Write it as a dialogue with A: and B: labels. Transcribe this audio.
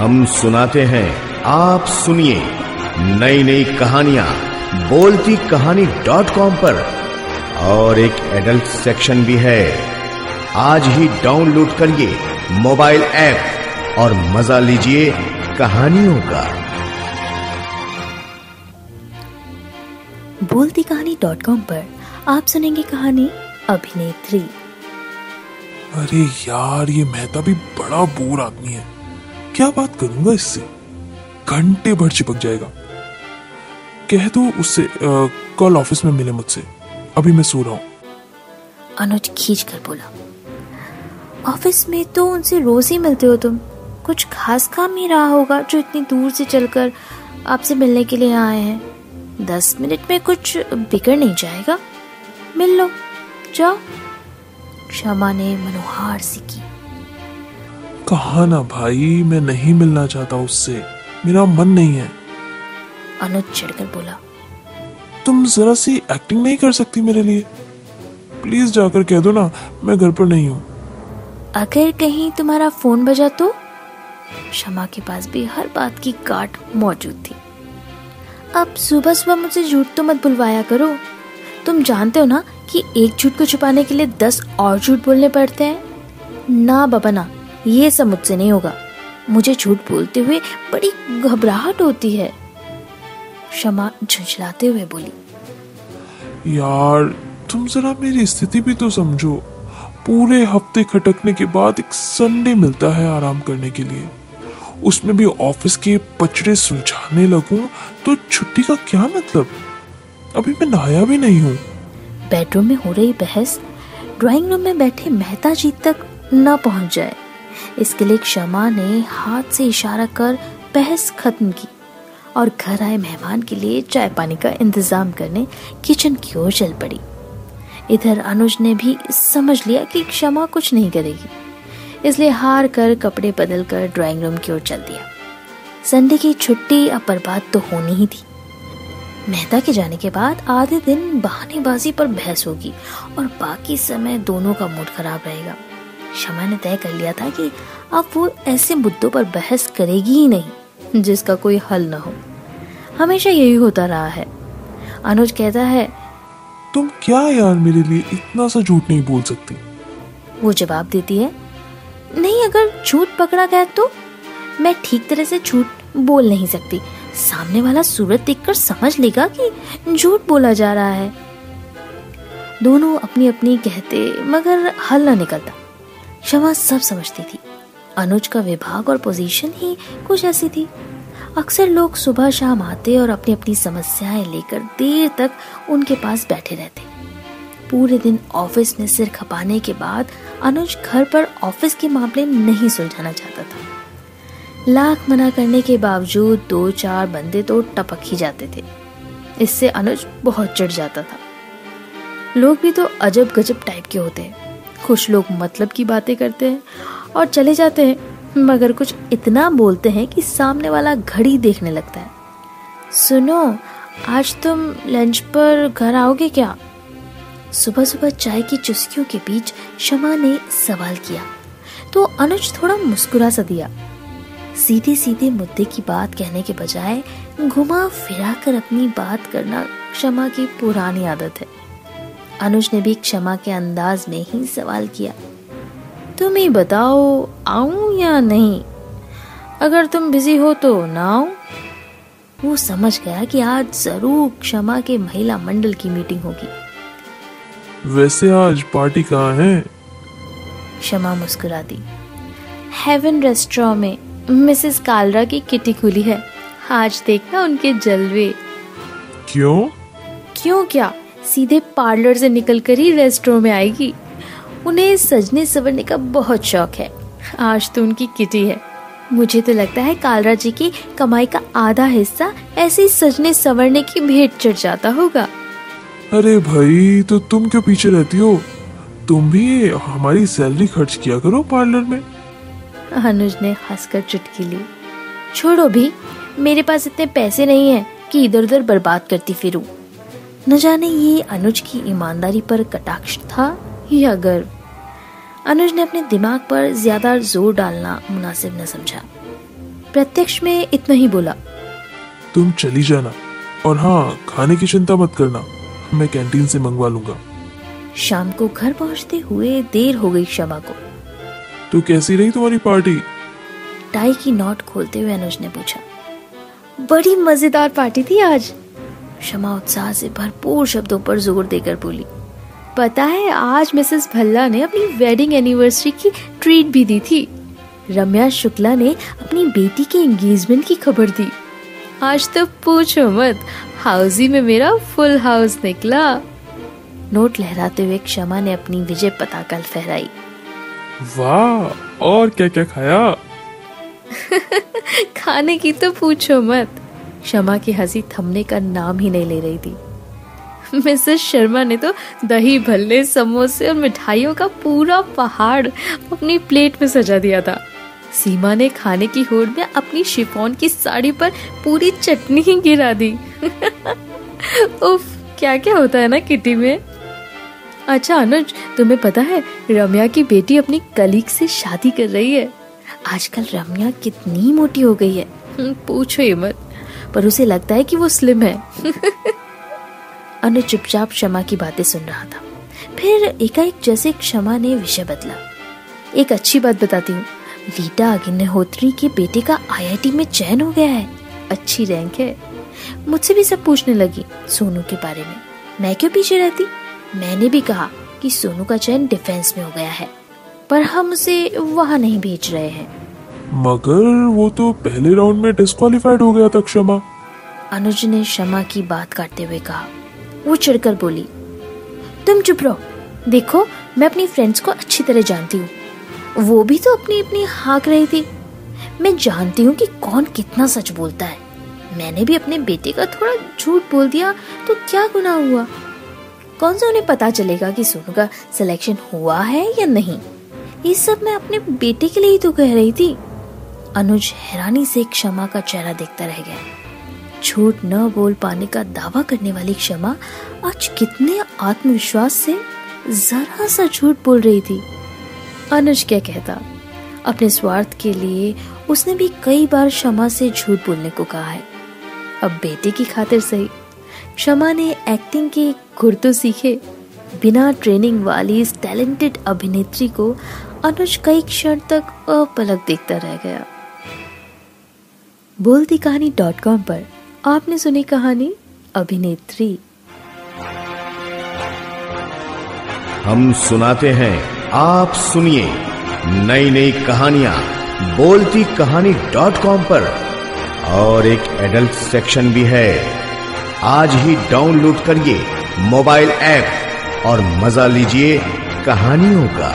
A: हम सुनाते हैं, आप सुनिए नई नई कहानियां बोलतीकहानी.com पर। और एक एडल्ट सेक्शन भी है। आज ही डाउनलोड करिए मोबाइल ऐप और मजा लीजिए कहानियों का।
B: बोलतीकहानी.com पर आप सुनेंगे कहानी अभिनेत्री।
C: अरे यार, ये मेहता भी बड़ा बोर आदमी है। क्या बात करूंगा इससे, घंटे भर चिपक जाएगा। कह दो उससे कल ऑफिस में मिले मुझसे, अभी मैं सो रहा हूँ।
B: अनुज खींच कर बोला, ऑफिस में तो उनसे रोज ही मिलते हो तुम, कुछ खास काम ही रहा होगा जो इतनी दूर से चलकर आपसे मिलने के लिए आए हैं। 10 मिनट में कुछ बिगड़ नहीं जाएगा, मिल लो, जाओ। क्षमा ने मनोहार सी की।
C: कहा ना भाई, मैं नहीं मिलना चाहता उससे, मेरा मन नहीं है।
B: अनुज चिढ़कर बोला,
C: तुम जरा सी एक्टिंग नहीं कर सकती मेरे लिए? प्लीज जाकर कह दो ना, मैं घर पर नहीं हूँ।
B: अगर कहीं तुम्हारा फोन बजा तो? क्षमा के पास भी हर बात की गांठ मौजूद थी। अब सुबह सुबह मुझसे झूठ तो मत बुलवाया करो। तुम जानते हो ना कि एक झूठ को छुपाने के लिए 10 और झूठ बोलने पड़ते हैं। ना बाबा ना, ये सब मुझसे नहीं होगा। मुझे झूठ बोलते हुए बड़ी घबराहट होती है। क्षमा झुंझलाते हुए बोली,
C: यार तुम जरा मेरी स्थिति भी तो समझो। पूरे हफ्ते खटकने के बाद एक संडे मिलता है आराम करने के लिए, उसमें भी ऑफिस के पचड़े सुलझाने लगूं तो छुट्टी का क्या मतलब? अभी मैं नहाया भी नहीं हूँ।
B: बेडरूम में हो रही बहस ड्राइंग रूम में बैठे मेहता जी तक न पहुंच जाए, इसके लिए क्षमा ने हाथ से इशारा कर बहस खत्म की और घर आए मेहमान के लिए चाय पानी का इंतजाम करने किचन की ओर चल पड़ी। इधर अनुज ने भी समझ लिया कि क्षमा कुछ नहीं करेगी, इसलिए हार कर कपड़े बदल कर ड्राइंग रूम की ओर चल दिया। संडे की छुट्टी अब बर्बाद तो होनी ही थी। मेहता के जाने के बाद आधे दिन बहानेबाजी पर बहस होगी और बाकी समय दोनों का मूड खराब रहेगा। क्षमा ने तय कर लिया था कि अब वो ऐसे मुद्दों पर बहस करेगी ही नहीं जिसका कोई हल न हो। हमेशा यही होता रहा है। अनुज कहता है,
C: तुम क्या यार मेरे लिए इतना सा झूठ नहीं बोल सकती?
B: वो जवाब देती है, नहीं, अगर झूठ पकड़ा गया तो मैं ठीक तरह से झूठ बोल नहीं सकती। सामने वाला सूरत देखकर समझ लेगा कि झूठ बोला जा रहा है। दोनों अपनी अपनी कहते मगर हल न निकलता। क्षमा सब समझती थी। अनुज का विभाग और पोजीशन ही कुछ ऐसी थी। अक्सर लोग सुबह शाम आते और अपनी अपनी समस्याएं लेकर देर तक उनके पास बैठे रहते। पूरे दिन ऑफिस में सिर खपाने के बाद अनुज घर पर ऑफिस के मामले नहीं सुलझाना चाहता था। लाख मना करने के बावजूद 2-4 बंदे तो टपक ही जाते थे। इससे अनुज बहुत चिढ़ जाता था। लोग भी तो अजब गजब टाइप के होते हैं। कुछ लोग मतलब की बातें करते हैं और चले जाते हैं, मगर कुछ इतना बोलते हैं कि सामने वाला घड़ी देखने लगता है। सुनो, आज तुम लंच पर घर आओगे क्या? सुबह सुबह चाय की चुस्कियों के बीच क्षमा ने सवाल किया तो अनुज थोड़ा मुस्कुरा सा दिया। सीधे सीधे मुद्दे की बात कहने के बजाय घुमा फिरा कर अपनी बात करना क्षमा की पुरानी आदत है। अनुज ने भी क्षमा के अंदाज में ही सवाल किया, तुम ही बताओ, आऊं या नहीं? अगर तुम बिजी हो तो ना आऊं। वो समझ गया कि आज जरूर क्षमा के महिला मंडल की मीटिंग होगी।
C: वैसे आज पार्टी कहाँ है?
B: क्षमा मुस्कुरा दी। हेवन रेस्टोरेंट में मिसेस कालरा की किटी खुली है, आज देखना उनके जलवे।
C: क्यों?
B: क्यों क्या, सीधे पार्लर से निकलकर ही रेस्टोरेंट में आएगी। उन्हें सजने संवरने का बहुत शौक है। आज तो उनकी किटी है। मुझे तो लगता है कालरा जी की कमाई का आधा हिस्सा ऐसे ही सजने संवरने की भेंट चढ़ जाता होगा।
C: अरे भाई, तो तुम क्यों पीछे रहती हो? तुम भी हमारी सैलरी खर्च किया करो पार्लर में।
B: अनुज ने हंसकर चुटकी ली। छोड़ो भी, मेरे पास इतने पैसे नहीं हैं कि इधर उधर बर्बाद करती फिरूं। न जाने ये अनुज की ईमानदारी पर कटाक्ष था या गर्व। अनुज ने अपने दिमाग पर ज्यादा जोर डालना मुनासिब न समझा। प्रत्यक्ष में इतना ही बोला।
C: तुम चली जाना, और हाँ, खाने की चिंता मत करना, मैं कैंटीन से मंगवा लूंगा।
B: शाम को घर पहुंचते हुए देर हो गई क्षमा को।
C: तो कैसी रही तुम्हारी पार्टी?
B: टाई की नॉट खोलते हुए अनुज ने पूछा। बड़ी मजेदार पार्टी थी आज, क्षमा उत्साह से भरपूर शब्दों पर जोर देकर बोली। पता है, आज मिसेस भल्ला ने अपनी वेडिंग एनिवर्सरी की ट्रीट भी दी थी। रम्या शुक्ला ने अपनी बेटी के एंगेजमेंट की खबर दी। आज तो पूछो मत, हाउसी में मेरा फुल हाउस निकला। नोट लहराते हुए क्षमा ने अपनी विजय पताका फहराई।
C: वाह, और क्या क्या खाया?
B: खाने की तो पूछो मत, क्षमा की हंसी थमने का नाम ही नहीं ले रही थी। मिसेस शर्मा ने तो दही भल्ले, समोसे और मिठाइयों का पूरा पहाड़ अपनी प्लेट में सजा दिया था। सीमा ने खाने की होड़ में अपनी शिफॉन की साड़ी पर पूरी चटनी ही गिरा दी। उफ, क्या क्या होता है ना किटी में। अच्छा अनुज, तुम्हें पता है रम्या की बेटी अपनी कलीग से शादी कर रही है। आजकल रम्या कितनी मोटी हो गई है, पूछो ही मत, पर उसे लगता है कि वो स्लिम है। अनुज चुपचाप क्षमा की बातें सुन रहा था। फिर एकाएक जैसे क्षमा ने विषय बदला। एक अच्छी बात बताती हूँ, रीटा अग्निहोत्री के बेटे का IIT में चयन हो गया है, अच्छी रैंक है। मुझसे भी सब पूछने लगी सोनू के बारे में। मैं क्यों पीछे रहती? मैंने भी कहा कि सोनू का चयन डिफेंस में हो गया है, पर हम उसे वहाँ नहीं भेज रहे हैं।
C: मगर वो तो पहले राउंड में डिस्क्वालीफाइड हो गया था क्षमा।
B: अनुज ने क्षमा की बात काटते हुए कहा। वो चिढ़कर बोली, तुम चुप रहो, देखो मैं अपनी फ्रेंड्स को अच्छी तरह जानती हूँ। वो भी तो अपनी अपनी हाँक रही थी। मैं जानती हूँ कि कौन कितना सच बोलता है। मैंने भी अपने बेटे का थोड़ा झूठ बोल दिया तो क्या गुनाह हुआ? कौन सा उन्हें पता चलेगा कि सोनू का सिलेक्शन हुआ है या नहीं? ये सब मैं अपने बेटे के लिए ही तो कह रही थी। अनुज हैरानी से क्षमा का चेहरा देखता रह गया। झूठ न बोल पाने का दावा करने वाली क्षमा आज कितने आत्मविश्वास से जरा सा झूठ बोल रही थी। अनुज क्या कहता, अपने स्वार्थ के लिए उसने भी कई बार क्षमा से झूठ बोलने को कहा है। अब बेटे की खातिर सही, क्षमा ने एक्टिंग के गुर तो सीखे। बिना ट्रेनिंग वाली इस टैलेंटेड अभिनेत्री को अनुज कई क्षण तक अपलक देखता रह गया। बोलतीकहानी.com पर आपने सुनी कहानी अभिनेत्री।
A: हम सुनाते हैं, आप सुनिए नई नई कहानियां बोलतीकहानी.com पर। और एक एडल्ट सेक्शन भी है। आज ही डाउनलोड करिए मोबाइल ऐप और मजा लीजिए कहानियों का।